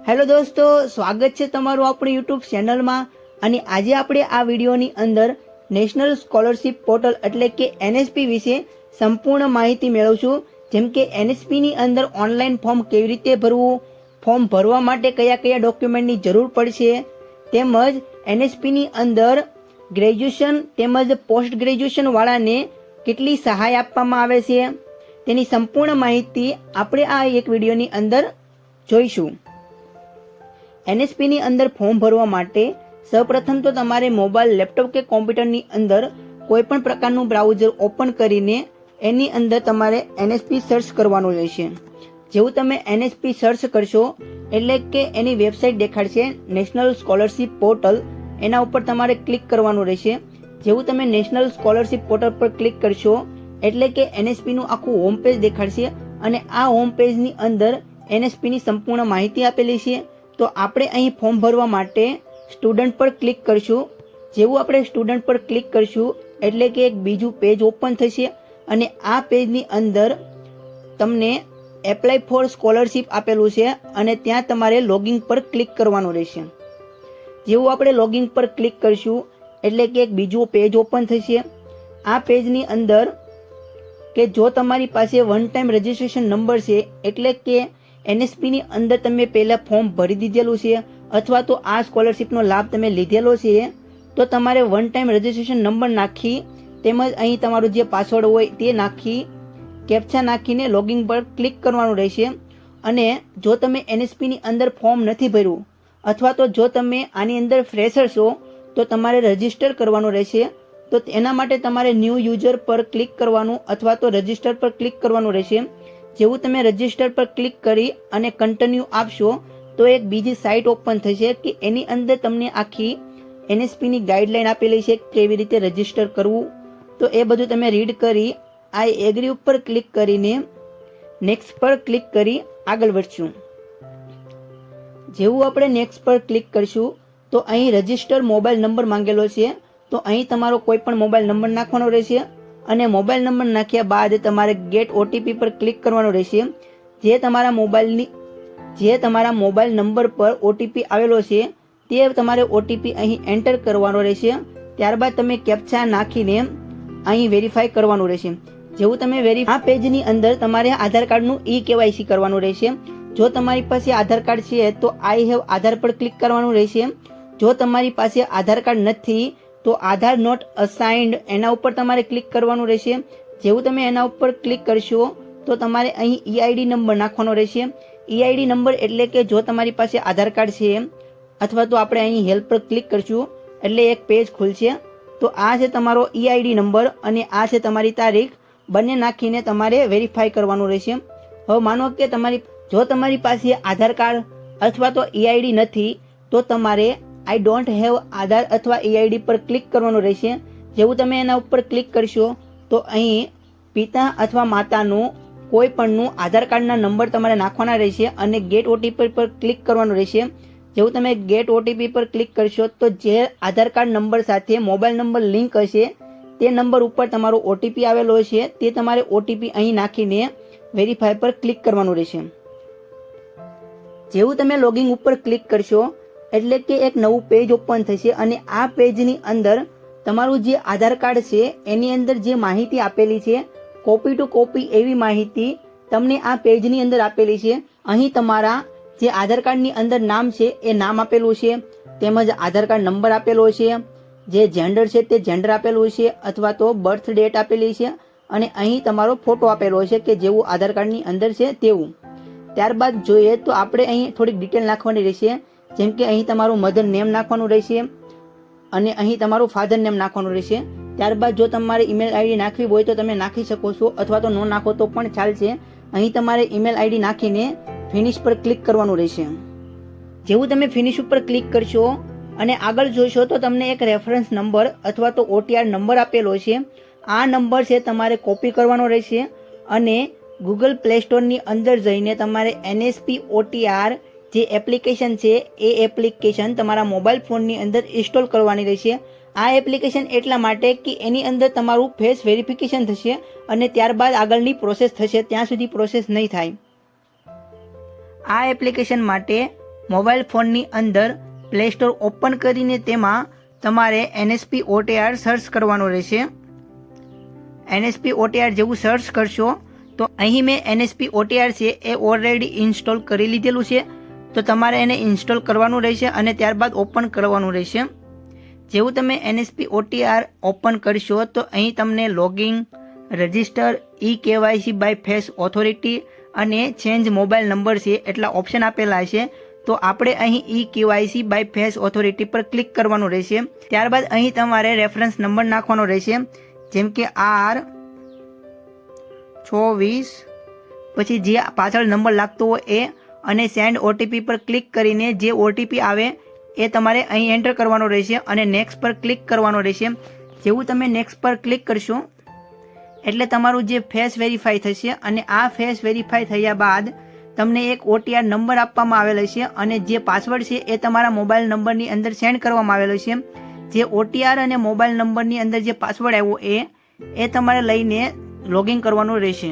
Hello દોસ્તો, સ્વાગત છે તમારું આપણી યુટ્યુબ ચેનલમાં। અને આજે આપણે આ વિડીયોની અંદર નેશનલ સ્કોલરશિપ પોર્ટલ એટલે કે એનએસપી વિશે સંપૂર્ણ માહિતી મેળવશું। જેમ કે એનએસપીની અંદર ઓનલાઈન ફોર્મ કેવી રીતે ભરવું, ફોર્મ ભરવા માટે કયા કયા ડોક્યુમેન્ટની જરૂર પડશે, તેમજ એનએસપીની અંદર ગ્રેજ્યુએશન તેમજ પોસ્ટ ગ્રેજ્યુએશન વાળાને કેટલી સહાય આપવામાં આવે છે તેની સંપૂર્ણ માહિતી આપણે આ એક વિડીયોની અંદર જોઈશું। એનએસપીની અંદર ફોર્મ ભરવા માટે સૌપ્રથમ તો તમારે મોબાઈલ, લેપટોપ કે કોમ્પ્યુટરની અંદર કોઈ પણ પ્રકારનું બ્રાઉઝર ઓપન કરીને એની અંદર તમારે એનએસપી સર્ચ કરવાનું રહેશે। જેવું તમે એનએસપી સર્ચ કરશો એટલે કે એની વેબસાઇટ દેખાડશે નેશનલ સ્કોલરશિપ પોર્ટલ, એના ઉપર તમારે ક્લિક કરવાનું રહેશે। જેવું તમે નેશનલ સ્કોલરશિપ પોર્ટલ પર ક્લિક કરશો એટલે કે એનએસપીનું આખું હોમ પેજ દેખાડશે અને આ હોમ પેજની અંદર એનએસપીની સંપૂર્ણ માહિતી આપેલી છે। તો આપણે અહીં ફોર્મ ભરવા માટે સ્ટુડન્ટ પર ક્લિક કરશું। જેવું આપણે સ્ટુડન્ટ પર ક્લિક કરશું એટલે કે એક બીજું પેજ ઓપન થશે અને આ પેજની અંદર તમને એપ્લાય ફોર સ્કોલરશિપ આપેલું છે અને ત્યાં તમારે લોગિન પર ક્લિક કરવાનું રહેશે। જેવું આપણે લોગિન પર ક્લિક કરશું એટલે કે એક બીજું પેજ ઓપન થશે। આ પેજની અંદર કે જો તમારી પાસે વન ટાઈમ રજિસ્ટ્રેશન નંબર છે એટલે કે એનએસપીની અંદર તમે પહેલાં ફોર્મ ભરી દીધેલું છે અથવા તો આ સ્કોલરશિપનો લાભ તમે લીધેલો છે તો તમારે વન ટાઈમ રજિસ્ટ્રેશન નંબર નાખી તેમજ અહીં તમારું જે પાસવર્ડ હોય તે નાખી કેપ્ચા નાખીને લોગિન પર ક્લિક કરવાનું રહેશે। અને જો તમે એનએસપીની અંદર ફોર્મ નથી ભર્યું અથવા તો જો તમે આની અંદર ફ્રેશર છો તો તમારે રજિસ્ટર કરવાનું રહેશે। તો એના માટે તમારે ન્યૂ યુઝર પર ક્લિક કરવાનું અથવા તો રજિસ્ટર પર ક્લિક કરવાનું રહેશે। જેવું તમે રજિસ્ટર પર ક્લિક કરી અને કન્ટિન્યુ આપશો તો એક બીજી સાઇટ ઓપન થશે કે એની અંદર તમને આખી એનએસપીની ગાઈડલાઈન આપેલી છે કેવી રીતે રજિસ્ટર કરવું। તો એ બધું તમે રીડ કરી આ એગ્રી ઉપર ક્લિક કરીને નેક્સ્ટ પર ક્લિક કરી આગળ વધશું। જેવું આપણે નેક્સ્ટ પર ક્લિક કરશું તો અહીં રજિસ્ટર મોબાઈલ નંબર માંગેલો છે તો અહીં તમારો કોઈ પણ મોબાઈલ નંબર નાખવાનો રહેશે અને મોબાઈલ નંબર નાખ્યા બાદ તમારે ગેટ ઓટીપી પર ક્લિક કરવાનું રહેશે। જે તમારા મોબાઈલ નંબર પર ઓટીપી આવેલો છે તે તમારે ઓટીપી અહીં એન્ટર કરવાનો રહેશે। ત્યારબાદ તમે કેપ્ચા નાખીને અહીં વેરીફાઈ કરવાનું રહેશે। જેવું તમે આ પેજની અંદર તમારે આધાર કાર્ડનું કેવાયસી કરવાનું રહેશે। જો તમારી પાસે આધાર કાર્ડ છે તો આઈ હેવ આધાર પર ક્લિક કરવાનું રહેશે। જો તમારી પાસે આધાર કાર્ડ નથી તો આધાર નોટ અસાઇન્ડ એના ઉપર તમારે ક્લિક કરવાનું રહેશે। જેવું તમે એના ઉપર ક્લિક કરશો તો તમારે અહીં ઈઆઈડી નંબર નાખવાનો રહેશે। ઈઆઈડી નંબર એટલે કે જો તમારી પાસે આધાર કાર્ડ છે અથવા તો આપણે અહીં હેલ્પ પર ક્લિક કરશું એટલે એક પેજ ખુલશે। તો આ છે તમારો ઈઆઈડી નંબર અને આ છે તમારી તારીખ, બંને નાખીને તમારે વેરીફાઈ કરવાનું રહેશે। હવે માનો કે જો તમારી પાસે આધાર કાર્ડ અથવા તો ઈઆઈડી નથી તો તમારે આઈ ડોન્ટ હેવ આધાર અથવા ઈઆઈડી પર ક્લિક કરવાનું રહેશે। જેવું તમે એના ઉપર ક્લિક કરશો તો અહીં પિતા અથવા માતાનું કોઈ પણનું આધાર કાર્ડના નંબર તમારે નાખવાના રહેશે અને ગેટ ઓટીપી પર ક્લિક કરવાનું રહેશે। જેવું તમે ગેટ ઓટીપી પર ક્લિક કરશો તો જે આધાર કાર્ડ નંબર સાથે મોબાઈલ નંબર લિંક હશે તે નંબર ઉપર તમારો ઓટીપી આવેલો છે તે તમારે ઓટીપી અહીં નાખીને વેરીફાઈ પર ક્લિક કરવાનું રહેશે। જેવું તમે લોગિન ઉપર ક્લિક કરશો એટલે કે એક નવું પેજ ઓપન થશે અને આ પેજની અંદર તમારું જે આધાર કાર્ડ છે એની અંદર જે માહિતી આપેલી છે કોપી ટુ કોપી એવી માહિતી તમને આ પેજની અંદર આપેલી છે। અહીં તમારા જે આધાર કાર્ડની અંદર નામ છે એ નામ આપેલું છે તેમજ આધાર કાર્ડ નંબર આપેલો છે, જે જેન્ડર છે તે જેન્ડર આપેલું છે અથવા તો બર્થ ડેટ આપેલી છે અને અહીં તમારો ફોટો આપેલો છે કે જેવું આધાર કાર્ડની અંદર છે તેવું। ત્યારબાદ જોઈએ તો આપણે અહીં થોડીક ડિટેલ નાખવાની રહેશે। જેમ કે અહીં તમારું મધર નેમ નાખવાનું રહેશે અને અહીં તમારું ફાધર નેમ નાખવાનું રહેશે। ત્યારબાદ જો તમારે ઈમેલ આઈડી નાખવી હોય તો તમે નાખી શકો છો અથવા તો ન નાખો તો પણ ચાલશે। અહીં તમારે ઈમેલ આઈડી નાખીને ફિનિશ પર ક્લિક કરવાનું રહેશે। જેવું તમે ફિનિશ ઉપર ક્લિક કરશો અને આગળ જોશો તો તમને એક રેફરન્સ નંબર અથવા તો ઓટીઆર નંબર આપેલો છે। આ નંબર છે તમારે કોપી કરવાનો રહેશે અને ગૂગલ પ્લે સ્ટોરની અંદર જઈને તમારે એનએસપી ઓટીઆર જે એપ્લિકેશન છે એ એપ્લિકેશન તમારા મોબાઈલ ફોનની અંદર ઇન્સ્ટોલ કરવાની રહેશે આ એપ્લિકેશન એટલા માટે કે એની અંદર તમારું ફેસ વેરિફિકેશન થશે અને ત્યારબાદ આગળની પ્રોસેસ થશે, ત્યાં સુધી પ્રોસેસ નહીં થાય. આ એપ્લિકેશન માટે મોબાઈલ ફોનની અંદર પ્લે સ્ટોર ઓપન કરીને તેમાં તમારે NSP OTR સર્ચ કરવાનો રહેશે. NSP OTR જેવું સર્ચ કરશો તો અહીં મેં NSP OTR છે એ ઓલરેડી ઇન્સ્ટોલ કરી લીધેલું છે, તો તમારે એને ઇન્સ્ટોલ કરવાનું રહેશે અને ત્યારબાદ ઓપન કરવાનું રહેશે. જેવું તમે NSP OTR ઓપન કરશો તો અહીં તમને login, register, KYC by face authority અને ચેન્જ મોબાઈલ નંબર છે એટલા ઓપ્શન આપેલા છે. તો આપણે અહીં KYC બાય ફેસ ઓથોરિટી પર ક્લિક કરવાનું રહેશે. ત્યારબાદ અહીં તમારે રેફરન્સ નંબર નાખવાનો રહેશે, જેમ કે R26, પછી જે પાછળ નંબર લાગતો હોય એ, અને સેન્ડ OTP પર ક્લિક કરીને જે OTP આવે એ તમારે અહીં એન્ટર કરવાનો રહેશે અને નેક્સ્ટ પર ક્લિક કરવાનો રહેશે. જેવું તમે નેક્સ્ટ પર ક્લિક કરશો એટલે તમારું જે ફેસ વેરીફાઈ થશે અને આ ફેસ વેરીફાઈ થયા બાદ તમને એક OTR નંબર આપવામાં આવેલો છે અને જે પાસવર્ડ છે એ તમારા મોબાઈલ નંબરની અંદર સેન્ડ કરવામાં આવેલો છે. જે OTR અને મોબાઈલ નંબરની અંદર જે પાસવર્ડ આવ્યો એ તમારે લઈને લોગિન કરવાનું રહેશે.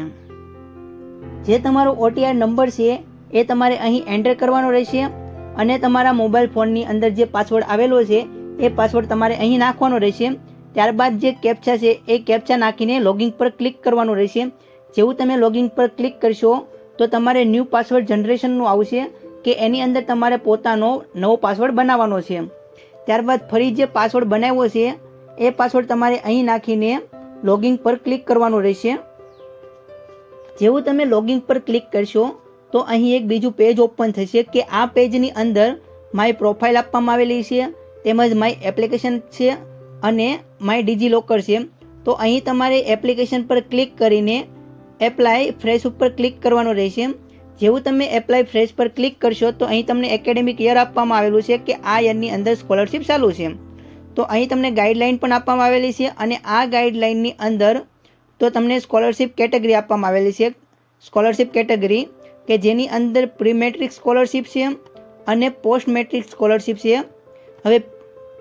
જે તમારો OTR નંબર છે એ તમારે અહીં એન્ટર કરવાનો રહેશે અને તમારા મોબાઈલ ફોનની અંદર જે પાસવર્ડ આવેલો છે એ પાસવર્ડ તમારે અહીં નાખવાનો રહેશે. ત્યારબાદ જે કેપ્ચા છે એ કેપ્ચા નાખીને લોગિન પર ક્લિક કરવાનું રહેશે. જેવું તમે લોગિન પર ક્લિક કરશો તો તમારે ન્યૂ પાસવર્ડ જનરેશનનું આવશે કે એની અંદર તમારે પોતાનો નવો પાસવર્ડ બનાવવાનો છે. ત્યારબાદ ફરી જે પાસવર્ડ બનાવ્યો છે એ પાસવર્ડ તમારે અહીં નાખીને લોગિન પર ક્લિક કરવાનું રહેશે. જેવું તમે લોગિન પર ક્લિક કરશો તો અહીં એક બીજું પેજ ઓપન થશે કે આ પેજની અંદર માય પ્રોફાઇલ આપવામાં આવેલી છે, તેમજ માય એપ્લિકેશન છે અને માય ડિજીલોકર છે. તો અહીં તમારે એપ્લિકેશન પર ક્લિક કરીને એપ્લાય ફ્રેશ ઉપર ક્લિક કરવાનું રહેશે. જેવું તમે એપ્લાય ફ્રેશ પર ક્લિક કરશો તો અહીં તમને એકેડેમિક યર આપવામાં આવેલું છે કે આ યરની અંદર સ્કોલરશિપ ચાલુ છે. તો અહીં તમને ગાઈડલાઇન પણ આપવામાં આવેલી છે અને આ ગાઈડલાઇનની અંદર તો તમને સ્કોલરશિપ કેટેગરી આપવામાં આવેલી છે. સ્કોલરશિપ કેટેગરી કે જેની અંદર પ્રી મેટ્રિક સ્કોલરશિપ છે અને પોસ્ટ મેટ્રિક સ્કોલરશિપ છે. હવે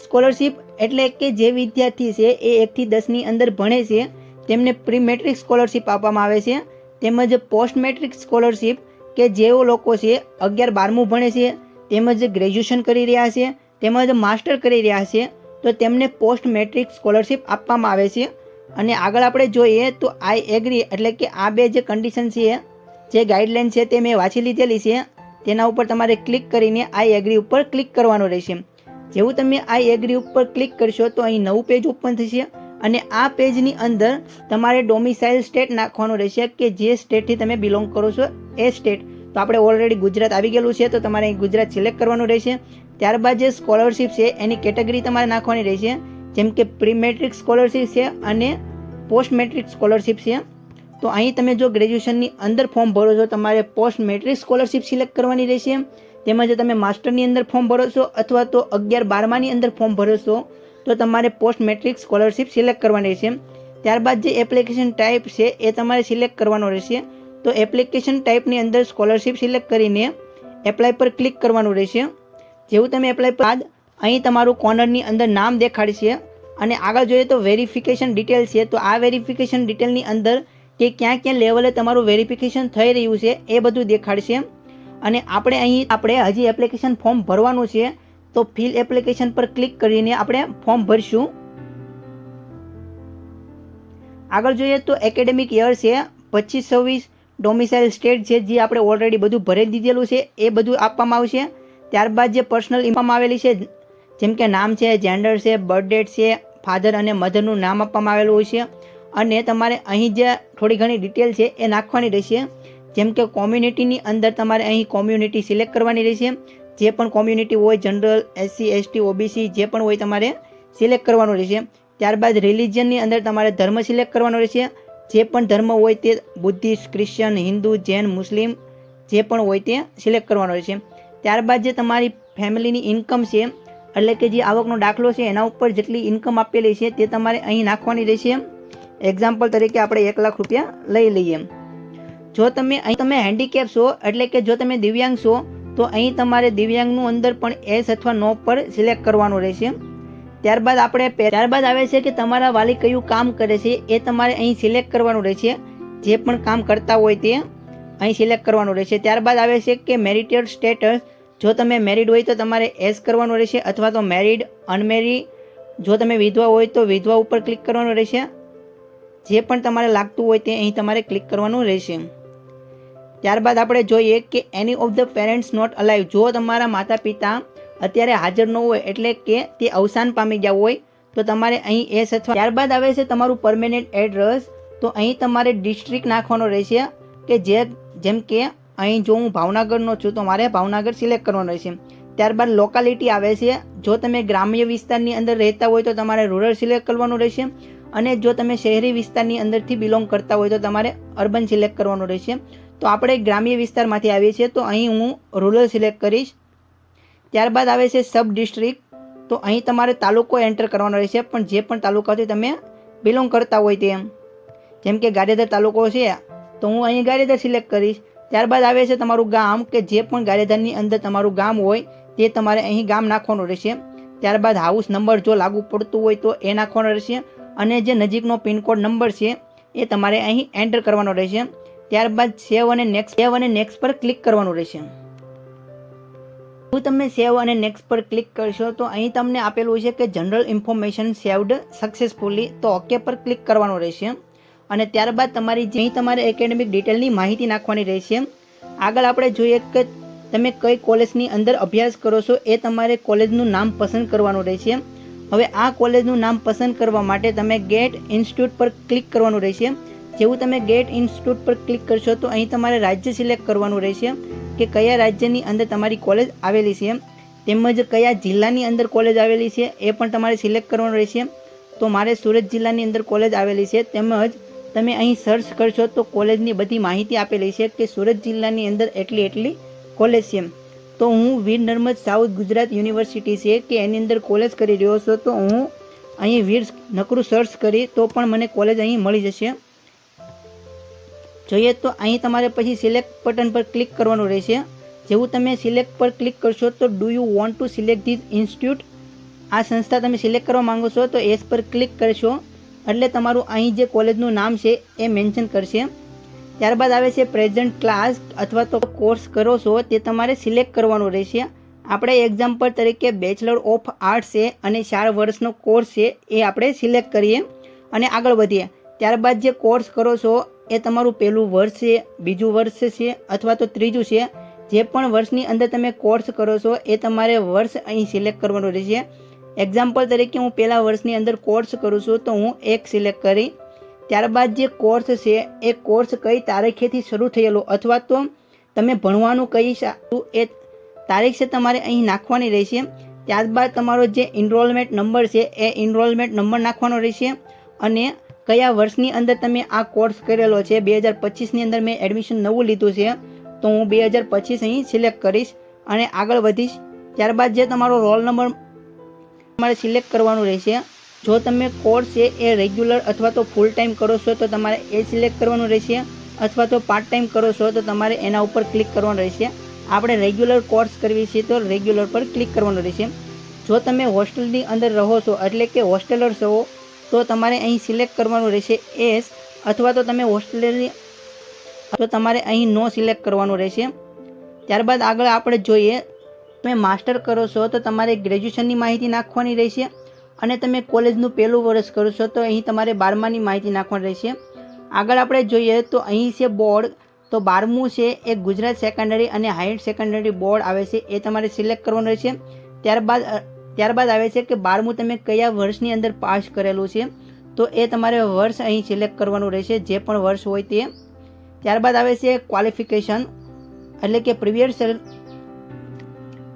સ્કોલરશિપ એટલે કે જે વિદ્યાર્થી છે એ 1 થી 10ની અંદર ભણે છે તેમને પ્રી મેટ્રિક સ્કોલરશિપ આપવામાં આવે છે. તેમજ પોસ્ટ મેટ્રિક સ્કોલરશિપ કે જેઓ લોકો છે 11-12મું ભણે છે, તેમજ ગ્રેજ્યુએશન કરી રહ્યા છે, તેમજ માસ્ટર કરી રહ્યા છે, તો તેમને પોસ્ટ મેટ્રિક સ્કોલરશિપ આપવામાં આવે છે. અને આગળ આપણે જોઈએ તો આઈ એગ્રી એટલે કે આ બે જે કન્ડિશન છે, જે ગાઈડલાઇન છે તે મેં વાંચી લીધેલી છે, તેના ઉપર તમારે ક્લિક કરીને આઈ એગ્રી ઉપર ક્લિક કરવાનું રહેશે. જેવું તમે આઈ એગ્રી ઉપર ક્લિક કરશો તો અહીં નવું પેજ ઓપન થશે અને આ પેજની અંદર તમારે ડોમિસાઇલ સ્ટેટ નાખવાનું રહેશે કે જે સ્ટેટથી તમે બિલોંગ કરો છો એ સ્ટેટ. તો આપણે ઓલરેડી ગુજરાત આવી ગયેલું છે તો તમારે અહીં ગુજરાત સિલેક્ટ કરવાનું રહેશે. ત્યારબાદ જે સ્કોલરશિપ છે એની કેટેગરી તમારે નાખવાની રહેશે, જેમ કે પ્રી મેટ્રિક સ્કોલરશિપ છે અને પોસ્ટ મેટ્રિક સ્કોલરશિપ છે. તો અહીં તમે જો ગ્રેજ્યુએશનની અંદર ફોર્મ ભરો છો તમારે પોસ્ટ મેટ્રિક સ્કોલરશિપ સિલેક્ટ કરવાની રહેશે. તેમજ તમે માસ્ટરની અંદર ફોર્મ ભરો છો અથવા તો 11-12માની અંદર ફોર્મ ભરો છો તો તમારે પોસ્ટ મેટ્રિક સ્કોલરશિપ સિલેક્ટ કરવાની રહેશે. ત્યારબાદ જે એપ્લિકેશન ટાઈપ છે એ તમારે સિલેક્ટ કરવાનો રહેશે. તો એપ્લિકેશન ટાઈપની અંદર સ્કોલરશિપ સિલેક્ટ કરીને એપ્લાય પર ક્લિક કરવાનું રહેશે. જેવું તમે એપ્લાય બાદ અહીં તમારું કોર્નરની અંદર નામ દેખાડશે અને આગળ જોઈએ તો વેરિફિકેશન ડિટેલ છે. તો આ વેરિફિકેશન ડિટેલની અંદર કે ક્યાં લેવલે તમારું વેરિફિકેશન થઈ રહ્યું છે એ બધું દેખાડશે. અને આપણે હજી એપ્લિકેશન ફોર્મ ભરવાનું છે તો ફિલ એપ્લિકેશન પર ક્લિક કરીને આપણે ફોર્મ ભરશું. આગળ જોઈએ તો એકેડેમિક યર છે 25-26, ડોમિસાઇલ સ્ટેટ છે જે આપણે ઓલરેડી બધું ભરી દીધેલું છે એ બધું આપવામાં આવશે. ત્યારબાદ જે પર્સનલ ઇન્ફોર્મ આવેલી છે, જેમ કે નામ છે, જેન્ડર છે, બર્થ ડેટ છે, ફાધર અને મધરનું નામ આપવામાં આવેલું હોય છે. અને તમારે અહીં જે થોડી ઘણી ડિટેલ છે એ નાખવાની રહેશે, જેમ કે કોમ્યુનિટીની અંદર તમારે અહીં કોમ્યુનિટી સિલેક્ટ કરવાની રહેશે. જે પણ કોમ્યુનિટી હોય, જનરલ, SC, ST, OBC જે પણ હોય તમારે સિલેક્ટ કરવાનું રહેશે. ત્યારબાદ રિલિજનની અંદર તમારે ધર્મ સિલેક્ટ કરવાનો રહેશે. જે પણ ધર્મ હોય તે બુદ્ધિસ્ટ, ક્રિશ્ચન, હિન્દુ, જૈન, મુસ્લિમ જે પણ હોય તે સિલેક્ટ કરવાનો રહેશે. ત્યારબાદ જે તમારી ફેમિલીની ઇન્કમ છે એટલે કે જે આવકનો દાખલો છે એના ઉપર જેટલી ઇન્કમ આપેલી છે તે તમારે અહીં નાખવાની રહેશે. એક્ઝામ્પલ તરીકે આપણે 1 લાખ રૂપિયા લઈ લઈએ. જો તમે હેન્ડીકેપ છો એટલે કે જો તમે દિવ્યાંગ છો તો અહીં તમારે દિવ્યાંગનું અંદર પણ એસ અથવા નો પર સિલેક્ટ કરવાનું રહેશે. ત્યારબાદ આવે છે કે તમારા વાલી કયું કામ કરે છે એ તમારે અહીં સિલેક્ટ કરવાનું રહેશે. જે પણ કામ કરતા હોય તે અહીં સિલેક્ટ કરવાનું રહેશે. ત્યારબાદ આવે છે કે મેરિટલ સ્ટેટસ. જો તમે મેરિડ હોય તો તમારે એસ કરવાનું રહેશે, અથવા તો મેરિડ, અનમેરિડ. જો તમે વિધવા હોય તો વિધવા ઉપર ક્લિક કરવાનું રહેશે. જે પણ તમારે લાગતું હોય તે અહીં તમારે ક્લિક કરવાનું રહેશે. ત્યારબાદ આપણે જોઈએ કે any of the parents not alive. જો તમારા માતા પિતા અત્યારે હાજર ન હોય, એટલે કે તે અવસાન પામી ગયા હોય, તો તમારે અહીં એસ અથવા. ત્યારબાદ આવે છે તમારું પરમેનન્ટ એડ્રેસ. તો અહીં તમારે ડિસ્ટ્રિક્ટ નાખવાનો રહેશે, કે જેમ કે અહીં જો હું ભાવનગરનો છું તો મારે ભાવનગર સિલેક્ટ કરવાનું રહેશે. ત્યારબાદ લોકાલિટી આવે છે. જો તમે ગ્રામ્ય વિસ્તારની અંદર રહેતા હોય તો તમારે રૂરલ સિલેક્ટ કરવાનું રહેશે, અને જો તમે શહેરી વિસ્તારની અંદરથી બિલોંગ કરતા હોય તો તમારે અર્બન સિલેક્ટ કરવાનું રહેશે. તો આપણે ગ્રામ્ય વિસ્તારમાંથી આવીએ છીએ, તો અહીં હું રૂરલ સિલેક્ટ કરીશ. ત્યારબાદ આવે છે સબ ડિસ્ટ્રિક્ટ. તો અહીં તમારે તાલુકો એન્ટર કરવાનો રહેશે, પણ જે પણ તાલુકાથી તમે બિલોંગ કરતા હોય તેમ. જેમ કે ગારિયાધાર તાલુકો છે તો હું અહીં ગારિયાધાર સિલેક્ટ કરીશ. ત્યારબાદ આવે છે તમારું ગામ, કે જે પણ ગારિયાધારની અંદર તમારું ગામ હોય તે તમારે અહીં ગામ નાખવાનું રહેશે. ત્યારબાદ હાઉસ નંબર જો લાગુ પડતું હોય તો એ નાખવાનો રહેશે, અને જે નજીકનો પિનકોડ નંબર છે એ તમારે અહીં એન્ટર કરવાનો રહેશે. ત્યારબાદ સેવ અને નેક્સ્ટ પર ક્લિક કરવાનું રહેશે. જો તમે સેવ અને નેક્સ્ટ પર ક્લિક કરશો તો અહીં તમને આપેલું છે કે જનરલ ઇન્ફોર્મેશન સેવ્ડ સક્સેસફુલી. તો ઓકે પર ક્લિક કરવાનું રહેશે, અને ત્યારબાદ તમારે એકેડેમિક ડિટેલની માહિતી નાખવાની રહેશે. આગળ આપણે જોઈએ કે તમે કઈ કોલેજની અંદર અભ્યાસ કરો છો એ તમારે કોલેજનું નામ પસંદ કરવાનું રહેશે. હવે આ કોલેજનું નામ પસંદ કરવા માટે તમે ગેટ ઇન્સ્ટિટ્યૂટ પર ક્લિક કરવાનું રહેશે. જેવું તમે ગેટ ઇન્સ્ટિટ્યૂટ પર ક્લિક કરશો તો અહીં તમારે રાજ્ય સિલેક્ટ કરવાનું રહેશે, કે કયા રાજ્યની અંદર તમારી કોલેજ આવેલી છે, તેમજ કયા જિલ્લાની અંદર કોલેજ આવેલી છે એ પણ તમારે સિલેક્ટ કરવાનું રહેશે. તો મારે સુરત જિલ્લાની અંદર કોલેજ આવેલી છે. તેમજ તમે અહીં સર્ચ કરશો તો કોલેજની બધી માહિતી આપેલી છે, કે સુરત જિલ્લાની અંદર એટલી કોલેજ છે. તો હું વીર નર્મદ સાઉથ ગુજરાત યુનિવર્સિટી છે કે એની અંદર કોલેજ કરી રહ્યો છું, તો હું અહીં વીર નકરું સર્ચ કરી તો પણ મને કોલેજ અહીં મળી જશે. જોઈએ તો અહીં તમારે પછી સિલેક્ટ બટન પર ક્લિક કરવાનું રહેશે. જેવું તમે સિલેક્ટ પર ક્લિક કરશો તો do you want to select this institute. આ સંસ્થા તમે સિલેક્ટ કરવા માંગો છો તો એસ પર ક્લિક કરશો એટલે તમારું અહીં જે કોલેજનું નામ છે એ મેન્શન કરશે. ત્યારબાદ આવે છે પ્રેઝન્ટ ક્લાસ અથવા તો કોર્સ કરો છો તે તમારે સિલેક્ટ કરવાનું રહેશે. આપણે એક્ઝામ્પલ તરીકે બેચલર ઓફ આર્ટ્સ છે અને 4 વર્ષનો કોર્સ છે એ આપણે સિલેક્ટ કરીએ અને આગળ વધીએ. ત્યારબાદ જે કોર્સ કરો છો એ તમારું પહેલું વર્ષ છે, બીજું વર્ષ છે અથવા તો ત્રીજું છે. જે પણ વર્ષની અંદર તમે કોર્સ કરો છો એ તમારે વર્ષ અહીં સિલેક્ટ કરવાનું રહેશે. એક્ઝામ્પલ તરીકે હું પહેલા વર્ષની અંદર કોર્સ કરું છું તો હું 1 સિલેક્ટ કરી. ત્યારબાદ જે કોર્સ છે એ કોર્સ કઈ તારીખેથી શરૂ થયેલો અથવા તો તમે ભણવાનું કઈ એ તારીખ છે તમારે અહીં નાખવાની રહેશે. ત્યારબાદ તમારો જે ઇનરોલમેન્ટ નંબર છે એ ઇનરોલમેન્ટ નંબર નાખવાનો રહેશે, અને કયા વર્ષની અંદર તમે આ કોર્સ કરેલો છે. 2025ની અંદર મેં એડમિશન નવું લીધું છે તો હું 2025 અહીં સિલેક્ટ કરીશ અને આગળ વધીશ. ત્યારબાદ જે તમારો રોલ નંબર તમારે સિલેક્ટ કરવાનું રહેશે. જો તમે કોર્સ છે એ રેગ્યુલર અથવા તો ફૂલ ટાઈમ કરો છો તો તમારે એ સિલેક્ટ કરવાનું રહેશે, અથવા તો પાર્ટ ટાઈમ કરો છો તો તમારે એના ઉપર ક્લિક કરવાનું રહેશે. આપણે રેગ્યુલર કોર્સ કરવી છે તો રેગ્યુલર પર ક્લિક કરવાનું રહેશે. જો તમે હોસ્ટેલની અંદર રહો છો એટલે કે હોસ્ટેલર છો તો તમારે અહીં સિલેક્ટ કરવાનું રહેશે એસ, અથવા તો તમે હોસ્ટેલની તો તમારે અહીં નો સિલેક્ટ કરવાનું રહેશે. ત્યારબાદ આગળ આપણે જોઈએ તમે માસ્ટર કરો છો તો તમારે ગ્રેજ્યુએશનની માહિતી નાખવાની રહેશે, અને તમે કોલેજનું પહેલું વર્ષ કરો છો તો અહીં તમારે 12માની માહિતી નાખવાની રહેશે. આગળ આપણે જોઈએ તો અહીં છે બોર્ડ. તો 12મું છે એ ગુજરાત સેકન્ડરી અને હાયર સેકન્ડરી બોર્ડ આવે છે એ તમારે સિલેક્ટ કરવાનું રહેશે. ત્યારબાદ આવે છે કે 12મું તમે કયા વર્ષની અંદર પાસ કરેલું છે તો એ તમારે વર્ષ અહીં સિલેક્ટ કરવાનું રહેશે, જે પણ વર્ષ હોય તે. ત્યારબાદ આવે છે ક્વોલિફિકેશન, એટલે કે પ્રીવિયસ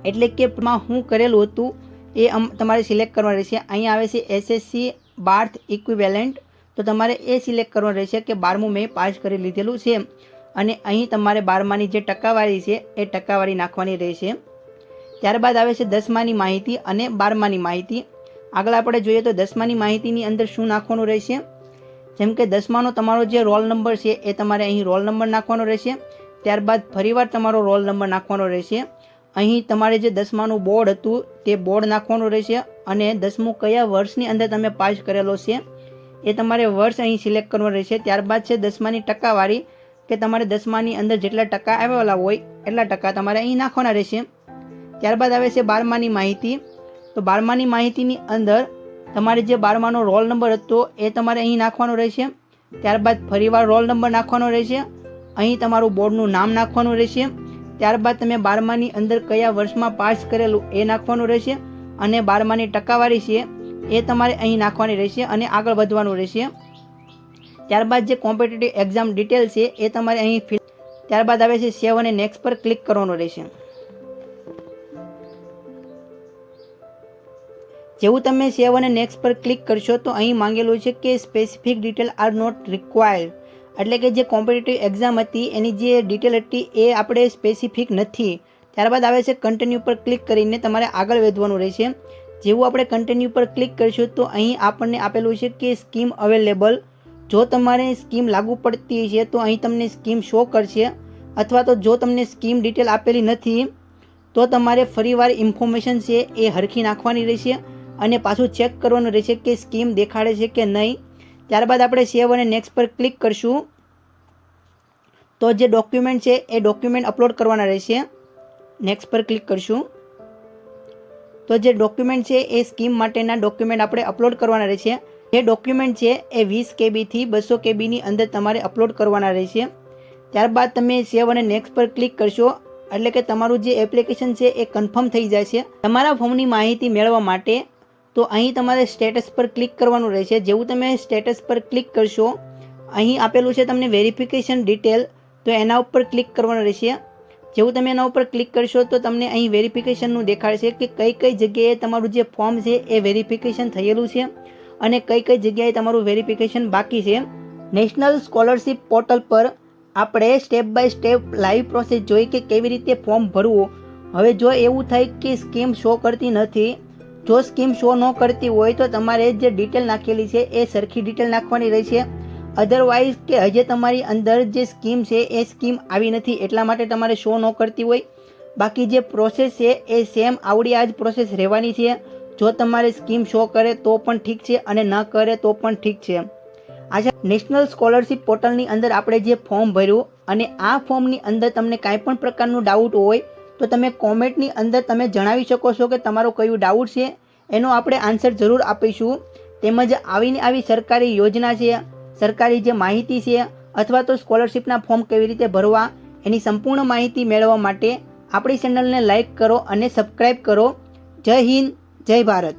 એટલે કે માં હું કરેલું હતું એ તમારે સિલેક્ટ કરવાનું રહેશે. અહીં આવે છે એસએસસી બાર્થ ઇક્વિવેલન્ટ, તો તમારે એ સિલેક્ટ કરવાનું રહેશે કે 12મું મેં પાસ કરી લીધેલું છે, અને અહીં તમારે 12માની જે ટકાવારી છે એ ટકાવારી નાખવાની રહેશે. ત્યારબાદ આવે છે 10માની માહિતી અને 12માની માહિતી. આગળ આપણે જોઈએ તો 10માની માહિતીની અંદર શું નાખવાનું રહેશે. જેમ કે 10માનો તમારો જે રોલ નંબર છે એ તમારે અહીં રોલ નંબર નાખવાનો રહેશે. ત્યારબાદ ફરીવાર તમારો રોલ નંબર નાખવાનો રહેશે, અહીં તમારે જે 10માનું બોર્ડ હતું તે બોર્ડ નાખવાનું રહેશે અને 10મું કયા વર્ષની અંદર તમે પાસ કરેલો છે એ તમારે વર્ષ અહીં સિલેક્ટ કરવાનું રહેશે. ત્યારબાદ છે 10માની ટકાવારી કે તમારે 10માની અંદર જેટલા ટકા આવેલા હોય એટલા ટકા તમારે અહીં નાખવાના રહેશે. ત્યારબાદ આવે છે 12માની માહિતી. તો 12માની માહિતીની અંદર તમારે જે 12માનો રોલ નંબર હતો એ તમારે અહીં નાખવાનો રહેશે. ત્યારબાદ ફરીવાર રોલ નંબર નાખવાનો રહેશે. અહીં તમારું બોર્ડનું નામ નાખવાનું રહેશે. ત્યારબાદ તમે 12માની અંદર કયા વર્ષમાં પાસ કરેલું એ નાખવાનું રહેશે અને 12માની ટકાવારી છે એ તમારે અહીં નાખવાની રહેશે અને આગળ વધવાનું રહેશે. ત્યારબાદ જે કોમ્પિટિટિવ એક્ઝામ ડિટેલ છે એ તમારે અહીં ત્યારબાદ આવે છે સેવ અને નેક્સ્ટ પર ક્લિક કરવાનું રહેશે. જેવું તમે સેવ અને નેક્સ્ટ પર ક્લિક કરશો તો અહીં માંગેલું છે કે specific detail are not required, એટલે કે જે કોમ્પિટિટિવ એક્ઝામ હતી એની જે ડિટેલ હતી એ આપણે સ્પેસિફિક નથી. ત્યારબાદ આવે છે કન્ટિન્યુ પર ક્લિક કરીને તમારે આગળ વધવાનું રહેશે. જેવું આપણે કન્ટિન્યુ પર ક્લિક કરીશું તો અહીં આપણને આપેલું છે કે સ્કીમ અવેલેબલ. જો તમારે સ્કીમ લાગુ પડતી છે તો અહીં તમને સ્કીમ શો કરશે, અથવા તો જો તમને સ્કીમ ડિટેલ આપેલી નથી તો તમારે ફરીવાર ઇન્ફોર્મેશન છે એ હરખી નાખવાની રહેશે અને પાછું ચેક કરવાનું રહેશે કે સ્કીમ દેખાડે છે કે નહીં. ત્યારબાદ આપણે સેવ અને નેક્સ્ટ પર ક્લિક કરશું તો જે ડોક્યુમેન્ટ છે એ ડોક્યુમેન્ટ અપલોડ કરવાના રહેશે. નેક્સ્ટ પર ક્લિક કરશું તો જે ડોક્યુમેન્ટ છે એ સ્કીમ માટેના ડોક્યુમેન્ટ આપણે અપલોડ કરવાના રહેશે. જે ડોક્યુમેન્ટ છે એ 20 KB થી 200 KBની અંદર તમારે અપલોડ કરવાના રહેશે. ત્યારબાદ તમે સેવ અને નેક્સ્ટ પર ક્લિક કરશો એટલે કે તમારું જે એપ્લિકેશન છે એ કન્ફર્મ થઈ જાય છે. તમારા ફોર્મની માહિતી મેળવવા માટે તો અહીં તમારે સ્ટેટસ પર ક્લિક કરવાનું રહેશે. જેવું તમે સ્ટેટસ પર ક્લિક કરશો અહીં આપેલું છે તમને વેરિફિકેશન ડિટેલ, તો એના ઉપર ક્લિક કરવાનું રહેશે. જેવું તમે એના ઉપર ક્લિક કરશો તો તમને અહીં વેરિફિકેશનનું દેખાડશે કે કઈ કઈ જગ્યાએ તમારું જે ફોર્મ છે એ વેરિફિકેશન થયેલું છે અને કઈ કઈ જગ્યાએ તમારું વેરિફિકેશન બાકી છે. નેશનલ સ્કોલરશિપ પોર્ટલ પર આપણે step by step live process જોઈ કે કેવી રીતે ફોર્મ ભરવું. હવે જો એવું થાય કે સ્કીમ શો કરતી નથી, જો સ્કીમ શો ન કરતી હોય તો તમારે જે ડિટેલ નાખેલી છે એ સરખી ડિટેલ નાખવાની રહેશે. અધરવાઇઝ કે હજે તમારી અંદર જે સ્કીમ છે એ સ્કીમ આવી નથી એટલા માટે તમારે શો ન કરતી હોય. બાકી જે પ્રોસેસ છે એ સેમ આવડી આ જ પ્રોસેસ રહેવાની છે. જો તમારે સ્કીમ શો કરે તો પણ ઠીક છે અને ન કરે તો પણ ઠીક છે. આજે નેશનલ સ્કોલરશિપ પોર્ટલની અંદર આપણે જે ફોર્મ ભર્યું અને આ ફોર્મની અંદર તમને કાંઈ પણ પ્રકારનું ડાઉટ હોય તો તમે કોમેન્ટની અંદર તમે જણાવી શકો છો કે તમારો કયું ડાઉટ છે, એનો આપણે આન્સર જરૂર આપીશું. તેમજ આવીને આવી સરકારી યોજના છે, સરકારી જે માહિતી છે અથવા તો સ્કોલરશિપના ફોર્મ કેવી રીતે ભરવા એની સંપૂર્ણ માહિતી મેળવવા માટે આપણી ચેનલને લાઈક કરો અને સબસ્ક્રાઈબ કરો. જય હિન્દ, જય ભારત.